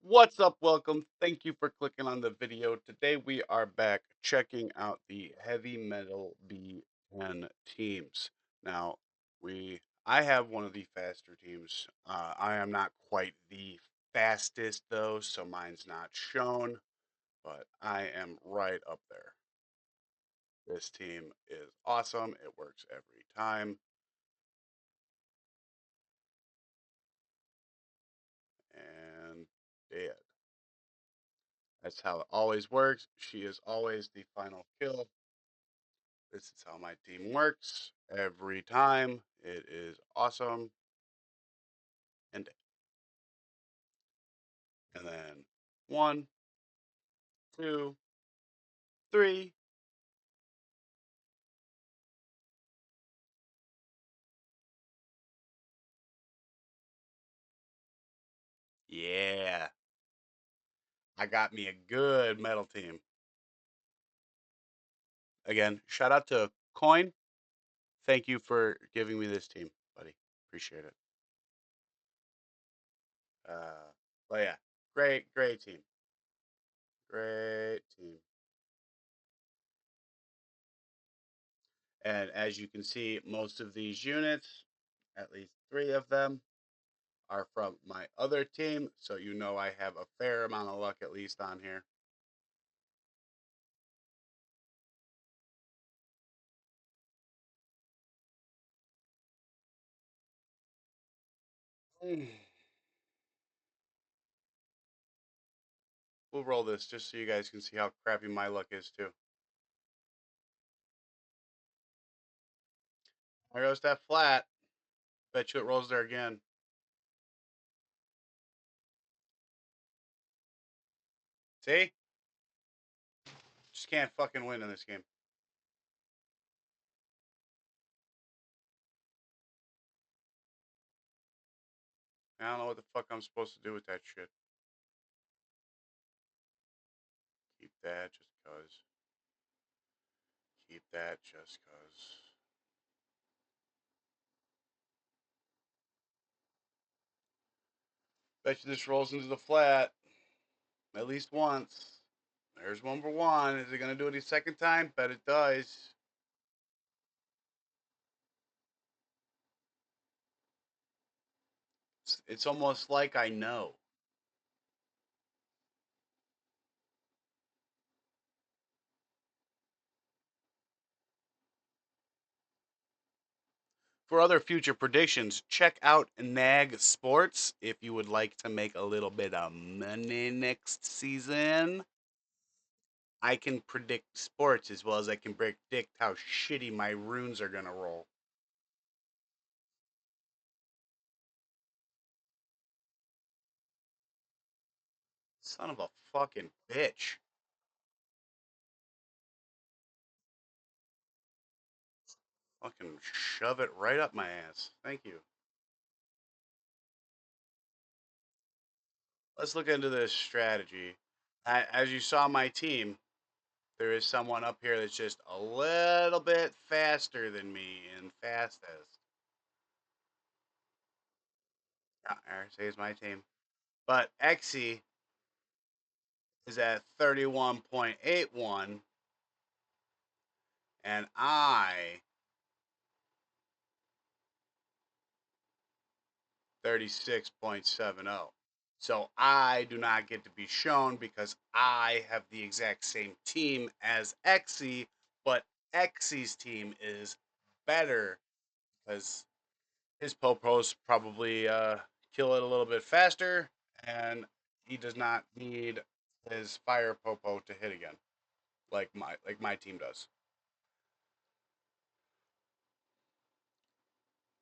What's up? Welcome. Thank you for clicking on the video. Today we are back checking out the heavy metal B10 teams. Now, I have one of the faster teams. I am not quite the fastest though, so mine's not shown, but I am right up there. This team is awesome. It works every time. And dead. That's how it always works. She is always the final kill. This is how my team works every time. It is awesome. And then one, two, three. Yeah, I got me a good metal team. Again, shout out to Coin. Thank you for giving me this team, buddy. Appreciate it. But yeah, great team. Great team. And as you can see, most of these units, at least three of them, are from my other team. So you know I have a fair amount of luck at least on here. We'll roll this just so you guys can see how crappy my luck is too. There goes that flat. Bet you it rolls there again. See? Just can't fucking win in this game. I don't know what the fuck I'm supposed to do with that shit. Keep that just cause. Keep that just cause. Bet you this rolls into the flat. At least once. There's one for one. Is it gonna do it a second time? Bet it does. It's almost like I know. For other future predictions, check out Nag Sports if you would like to make a little bit of money next season. I can predict sports as well as I can predict how shitty my runes are going to roll. Son of a fucking bitch. Fucking shove it right up my ass. Thank you. Let's look into this strategy. As you saw my team, there is someone up here that's just a little bit faster than me and fastest. There, says my team. But Xe is at 31.81 and I 36.70. So I do not get to be shown because I have the exact same team as Xe, but Xe's team is better because his popos probably kill it a little bit faster, and he does not need his fire popo to hit again, like my team does.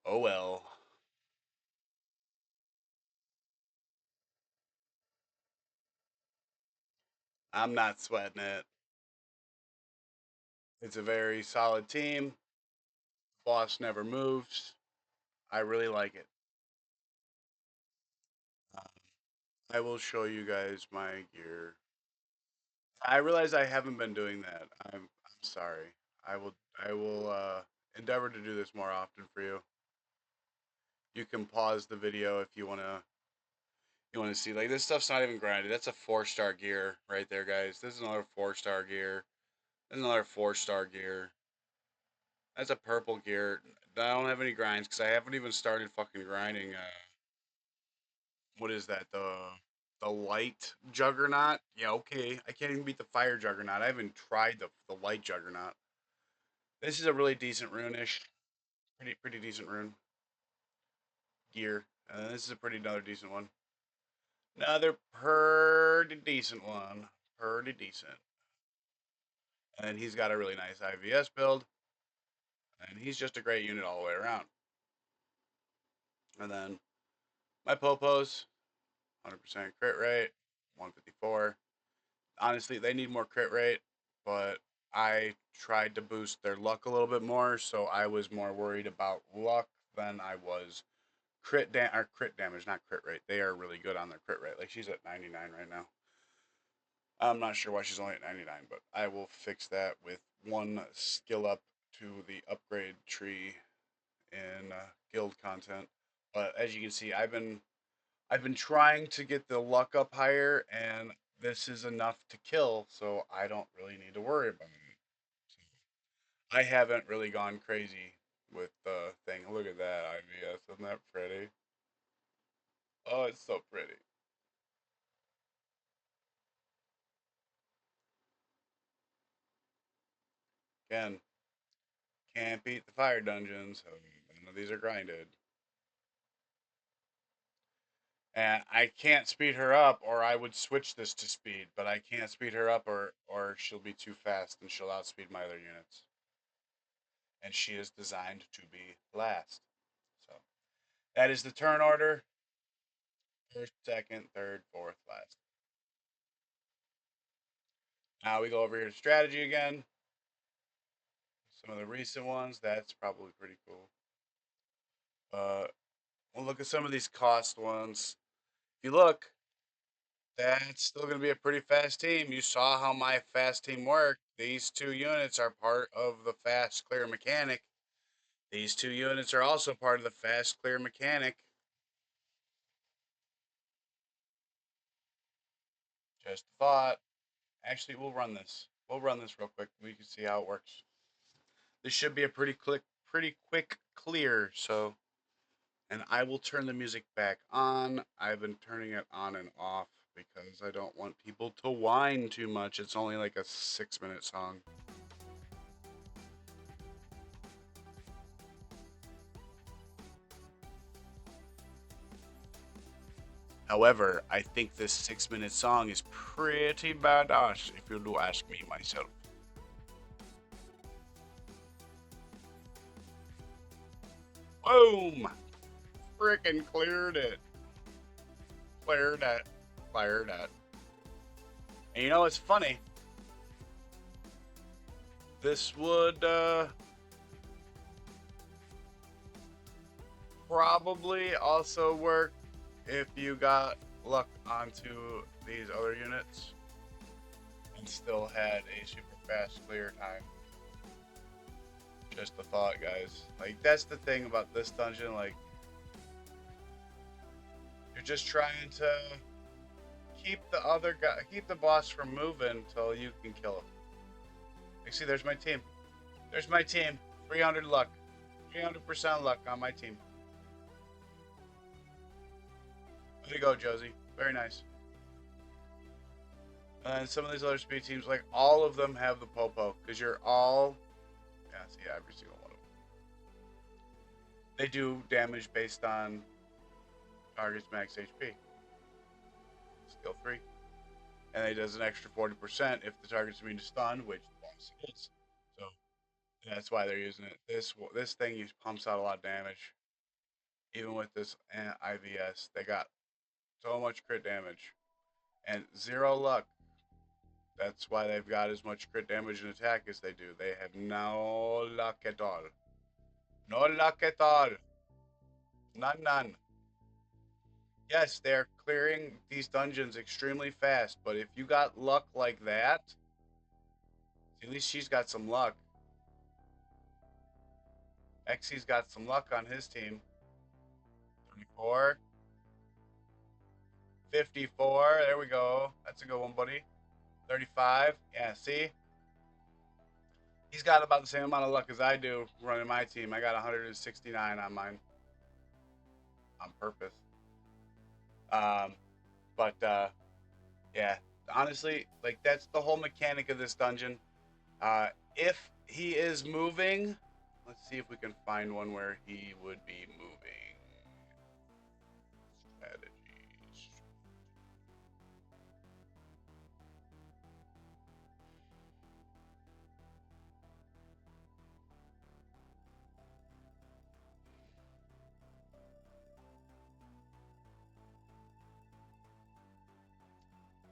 Oh well, I'm not sweating it. It's a very solid team. Boss never moves. I really like it. Um, I will show you guys my gear. I realize I haven't been doing that. I'm sorry. I will endeavor to do this more often for you. You can pause the video You want to see, like, this stuff's not even grinded. That's a 4-star gear right there, guys. This is another 4-star gear. This is another 4-star gear. That's a purple gear. I don't have any grinds because I haven't even started fucking grinding. What is that? The light juggernaut? Yeah, okay. I can't even beat the fire juggernaut. I haven't tried the light juggernaut. This is a really decent rune-ish. Pretty decent rune. Gear. And this is a pretty another decent one. Another pretty decent one. Pretty decent. And he's got a really nice IVS build. And he's just a great unit all the way around. And then my Popos, 100% crit rate, 154. Honestly, they need more crit rate, but I tried to boost their luck a little bit more, so I was more worried about luck than I was crit damage, not crit rate. They are really good on their crit rate. Like, she's at 99 right now. I'm not sure why she's only at 99, but I will fix that with one skill up to the upgrade tree in guild content. But as you can see, I've been trying to get the luck up higher, and this is enough to kill, so I don't really need to worry about it. So I haven't really gone crazy with the thing. Look at that IVS, isn't that pretty? Oh, it's so pretty. Again, can't beat the fire dungeons. So none of these are grinded. And I can't speed her up, or I would switch this to speed, but I can't speed her up, or she'll be too fast and she'll outspeed my other units. And she is designed to be last. So that is the turn order. First, second, third, fourth, last. Now we go over here to strategy again. Some of the recent ones. That's probably pretty cool. We'll look at some of these cost ones. If you look, that's still going to be a pretty fast team. You saw how my fast team worked. These two units are part of the fast clear mechanic. These two units are also part of the fast clear mechanic. Just a thought. Actually, we'll run this. We'll run this real quick. We can see how it works. This should be a pretty quick clear. So, and I will turn the music back on. I've been turning it on and off because I don't want people to whine too much. It's only like a 6-minute song. However, I think this 6-minute song is pretty badass if you do ask me myself. Boom! Frickin' cleared it. Cleared it. Cleared it. And you know what's funny? This would probably also work if you got luck onto these other units and still had a super fast clear time. Just a thought, guys. Like, that's the thing about this dungeon. Like, you're just trying to keep keep the boss from moving until you can kill him. Like, see, there's my team. There's my team. 300 luck. 300% luck on my team. Way to go, Josie. Very nice. And some of these other speed teams, like, all of them have the Popo. Because you're all... Yeah, see, every single one of them. They do damage based on target's max HP. Skill 3. And it does an extra 40% if the target's being stunned, which the boss is. So that's why they're using it. This thing pumps out a lot of damage. Even with this IVS, they got so much crit damage and 0 luck. That's why they've got as much crit damage and attack as they do. They have no luck at all. No luck at all. None. Yes, they're clearing these dungeons extremely fast, but if you got luck like that, at least she's got some luck. Xy's got some luck on his team. 24. 54. There we go. That's a good one, buddy. 35. Yeah, see? He's got about the same amount of luck as I do running my team. I got 169 on mine on purpose. Um, but yeah, honestly, like that's the whole mechanic of this dungeon. If he is moving, let's see if we can find one where he would be moving. Strategies.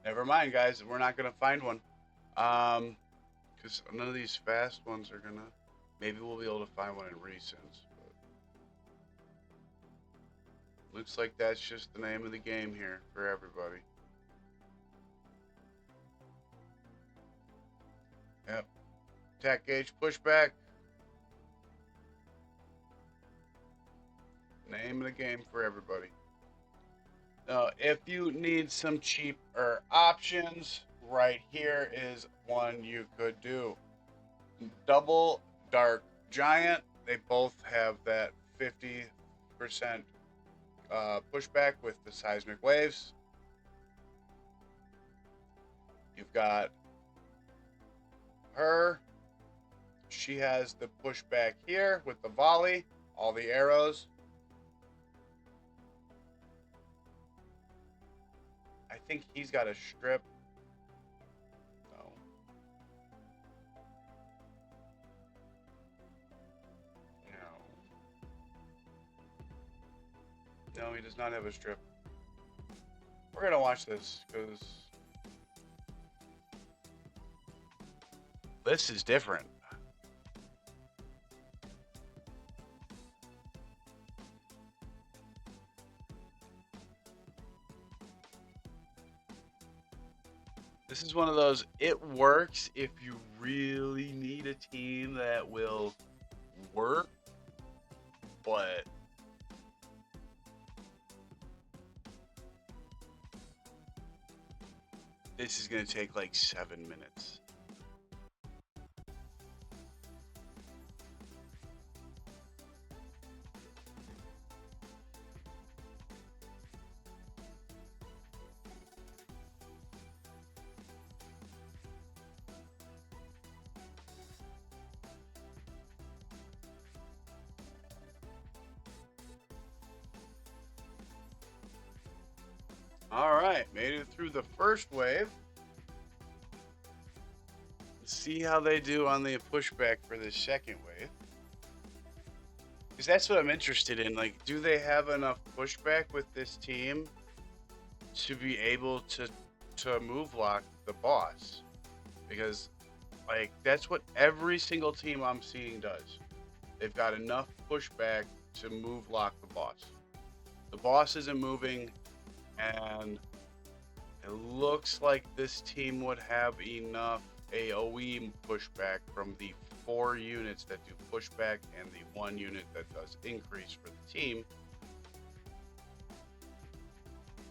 Never mind, guys. We're not gonna find one. Because none of these fast ones are gonna. Maybe we'll be able to find one in recents. But looks like that's just the name of the game here for everybody. Yep. Attack gauge pushback. Name of the game for everybody. Now, if you need some cheaper options, right here is one you could do. Double Dark Giant. They both have that 50% pushback with the seismic waves. You've got her. She has the pushback here with the volley, all the arrows. I think he's got a strip. No. No. No, he does not have a strip. We're going to watch this because this is different. This is one of those, it works if you really need a team that will work, but this is going to take like 7 minutes. All right, made it through the first wave. Let's see how they do on the pushback for the second wave. Because that's what I'm interested in. Like, do they have enough pushback with this team to be able to move lock the boss? Because, like, that's what every single team I'm seeing does. They've got enough pushback to move lock the boss. The boss isn't moving, and it looks like this team would have enough AoE pushback from the 4 units that do pushback and the 1 unit that does increase for the team.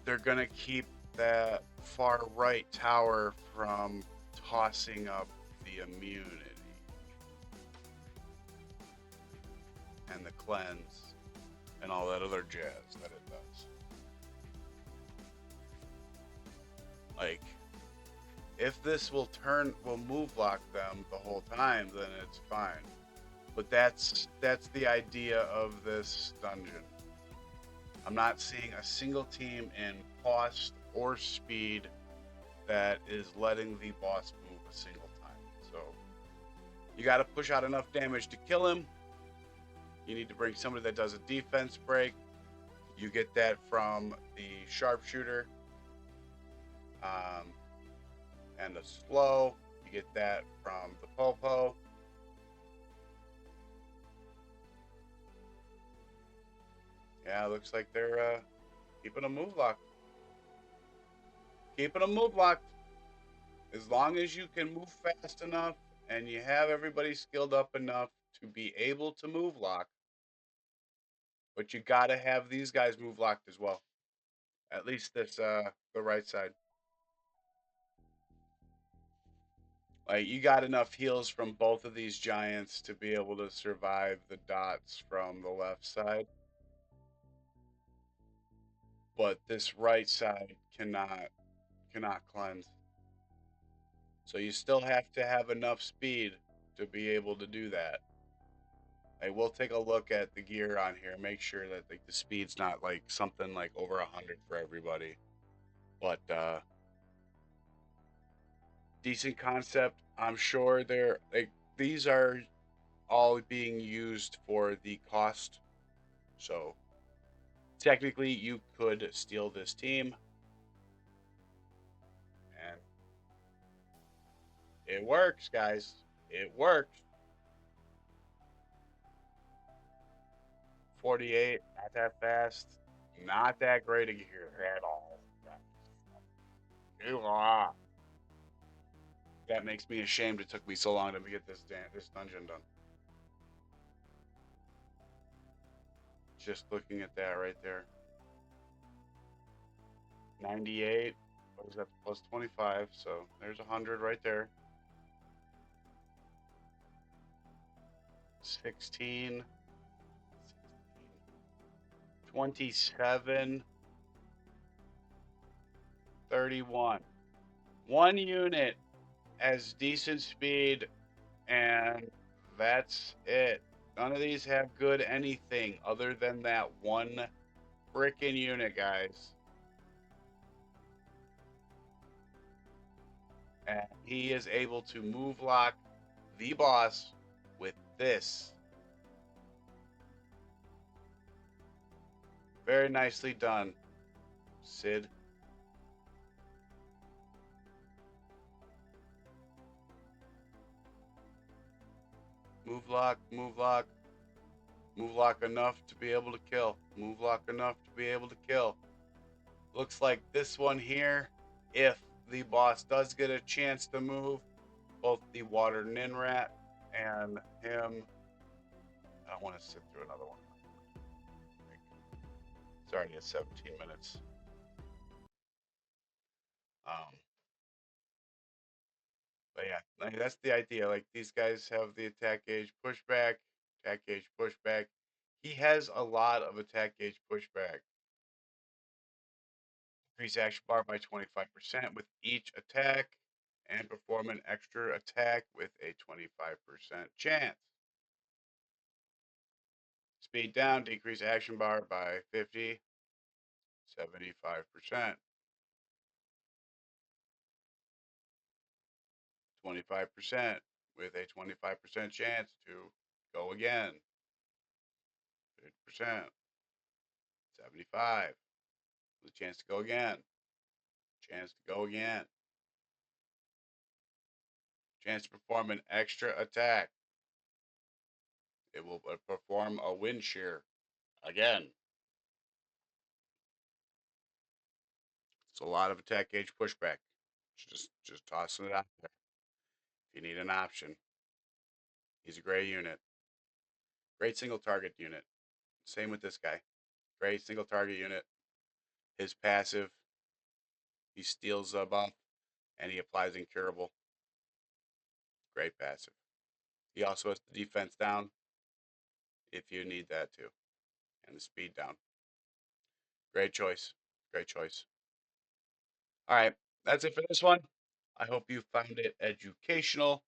They're going to keep that far right tower from tossing up the immunity and the cleanse and all that other jazz that it does. Like, if this will move lock them the whole time, then it's fine. But that's the idea of this dungeon. I'm not seeing a single team in cost or speed that is letting the boss move a single time. So you got to push out enough damage to kill him. You need to bring somebody that does a defense break. You get that from the sharpshooter. And the slow, you get that from the popo. Yeah, looks like they're keeping a move locked. Keeping a move locked. As long as you can move fast enough and you have everybody skilled up enough to be able to move lock. But you got to have these guys move locked as well. At least this the right side. Like you got enough heals from both of these giants to be able to survive the dots from the left side. But this right side cannot cleanse. So you still have to have enough speed to be able to do that. Like we'll take a look at the gear on here, make sure that like the speed's not like something like over 100 for everybody. But decent concept. I'm sure they're like these are all being used for the cost. So technically you could steal this team and it works, guys. It works. 48, not that fast, not that great a gear at all. That makes me ashamed it took me so long to get this dungeon done. Just looking at that right there. 98. What was that? Plus 25. So there's 100 right there. 16. 27. 31. One unit has decent speed, and that's it. None of these have good anything other than that one freaking unit, guys. And he is able to move lock the boss with this. Very nicely done, Sid. Move lock, move lock, move lock enough to be able to kill. Move lock enough to be able to kill. Looks like this one here, if the boss does get a chance to move, both the water ninrat and him. I don't want to sit through another one. It's already at 17 minutes. Um, but yeah, like that's the idea. Like these guys have the attack gauge pushback, attack gauge pushback. He has a lot of attack gauge pushback. Increase action bar by 25% with each attack, and perform an extra attack with a 25% chance. Speed down, decrease action bar by 50, 75%. 25% with a 25% chance to go again. 50%. 75 with a chance to go again. Chance to go again. Chance to perform an extra attack. It will perform a wind shear again. It's a lot of attack gauge pushback. Just tossing it out there. If you need an option, he's a great unit. Great single target unit. Same with this guy. Great single target unit. His passive, he steals a buff and he applies incurable. Great passive. He also has the defense down if you need that too, and the speed down. Great choice. Great choice. All right, that's it for this one. I hope you found it educational.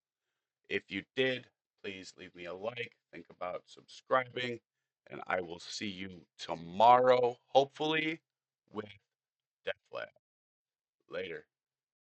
If you did, please leave me a like. Think about subscribing, and I will see you tomorrow, hopefully, with Death Lab. Later.